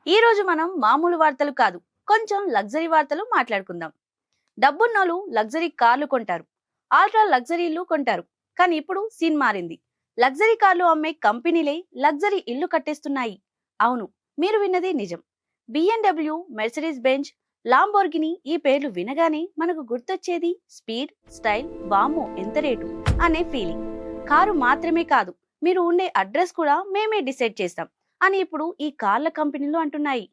ఈ రోజు మనం మామూలు వార్తలు కాదు, కొంచెం లగ్జరీ వార్తలు మాట్లాడుకుందాం. డబ్బున్నోళ్ళు లగ్జరీ కార్లు కొంటారు, ఆల్ట్రా లగ్జరీ ఇల్లు కొంటారు. కానీ ఇప్పుడు సీన్ మారింది. లగ్జరీ కార్లు అమ్మే కంపెనీలే లగ్జరీ ఇల్లు కట్టేస్తున్నాయి. అవును, మీరు విన్నది నిజం. బిఎండబ్ల్యూ, మెర్సిడీస్ బెంజ్, లాంబోర్గిని ఈ పేర్లు వినగానే మనకు గుర్తొచ్చేది స్పీడ్, స్టైల్, వామ్మో ఎంత రేటు అనే ఫీలింగ్. కారు మాత్రమే కాదు, మీరు ఉండే అడ్రస్ కూడా మేమే డిసైడ్ చేస్తాం అని ఇప్పుడు ఈ కార్ల కంపెనీలు అంటున్నాయి.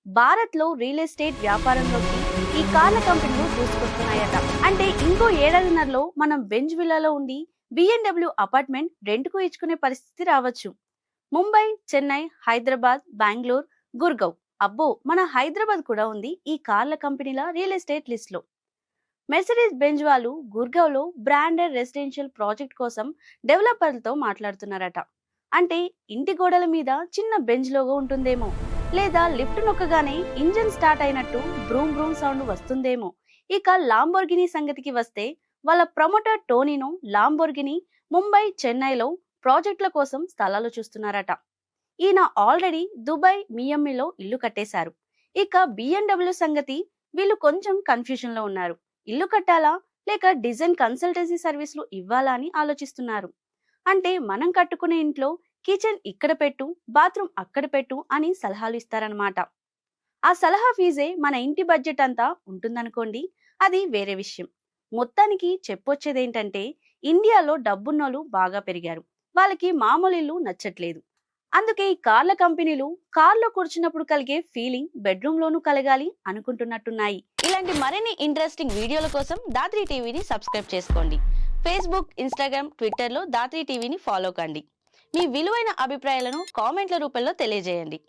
భారత్ లో రియల్ ఎస్టేట్ వ్యాపారంలోకి ఈ కార్ల కంపెనీలు దూసుకొస్తున్నాయట. అంటే ఇంకో ఏడాదిన్నరలో మనం బెంజ్ విల్లాలో ఉండి బిఎండబ్ల్యూ అపార్ట్మెంట్ రెంట్కు ఇచ్చుకునే పరిస్థితి రావచ్చు. ముంబై, చెన్నై, హైదరాబాద్, బెంగళూరు, గుర్గావ్, అబ్బో మన హైదరాబాద్ కూడా ఉంది ఈ కార్ల కంపెనీల రియల్ ఎస్టేట్ లిస్ట్ లో. మెర్సిడీస్ బెంజ్ వాళ్ళు గుర్గావ్ లో బ్రాండెడ్ రెసిడెన్షియల్ ప్రాజెక్ట్ కోసం డెవలపర్లతో మాట్లాడుతున్నారట. అంటే ఇంటి గోడల మీద చిన్న బెంజ్ లోగో ఉంటుందేమో, లేదా లిఫ్ట్ నొక్కగానే ఇంజిన్ స్టార్ట్ అయినట్టు బ్రూమ్ బ్రూమ్ సౌండ్ వస్తుందేమో. ఇక లాంబోర్గిని సంగతికి వస్తే, వాళ్ళ ప్రమోటర్ టోనీనో లాంబోర్గిని ముంబై, చెన్నైలో ప్రాజెక్టుల కోసం స్థలాలు చూస్తున్నారట. ఈయన ఆల్రెడీ దుబాయ్, మియమ్మిలో ఇల్లు కట్టేశారు. ఇక బిఎండబ్ల్యూ సంగతి, వీళ్ళు కొంచెం కన్ఫ్యూజన్ లో ఉన్నారు. ఇల్లు కట్టాలా లేక డిజైన్ కన్సల్టెన్సీ సర్వీసులు ఇవ్వాలా అని ఆలోచిస్తున్నారు. అంటే మనం కట్టుకునే ఇంట్లో కిచెన్ ఇక్కడ పెట్టు, బాత్రూమ్ అక్కడ పెట్టు అని సలహాలు ఇస్తారనమాట. ఆ సలహా ఫీజే మన ఇంటి బడ్జెట్ అంతా ఉంటుందనుకోండి, అది వేరే విషయం. మొత్తానికి చెప్పొచ్చేదేంటంటే, ఇండియాలో డబ్బున్నోళ్ళు బాగా పెరిగారు, వాళ్ళకి మామూలు ఇల్లు నచ్చట్లేదు. అందుకే ఈ కార్ల కంపెనీలు కార్లో కూర్చున్నప్పుడు కలిగే ఫీలింగ్ బెడ్రూమ్ లోనూ కలగాలి అనుకుంటున్నట్టున్నాయి. ఇలాంటి మరిన్ని ఇంట్రెస్టింగ్ వీడియోల కోసం దాత్రి టీవీని సబ్స్క్రైబ్ చేసుకోండి. ఫేస్బుక్, ఇన్స్టాగ్రామ్, ట్విట్టర్లో దాత్రి టీవీని ఫాలో కండి. మీ విలువైన అభిప్రాయాలను కామెంట్ల రూపంలో తెలియజేయండి.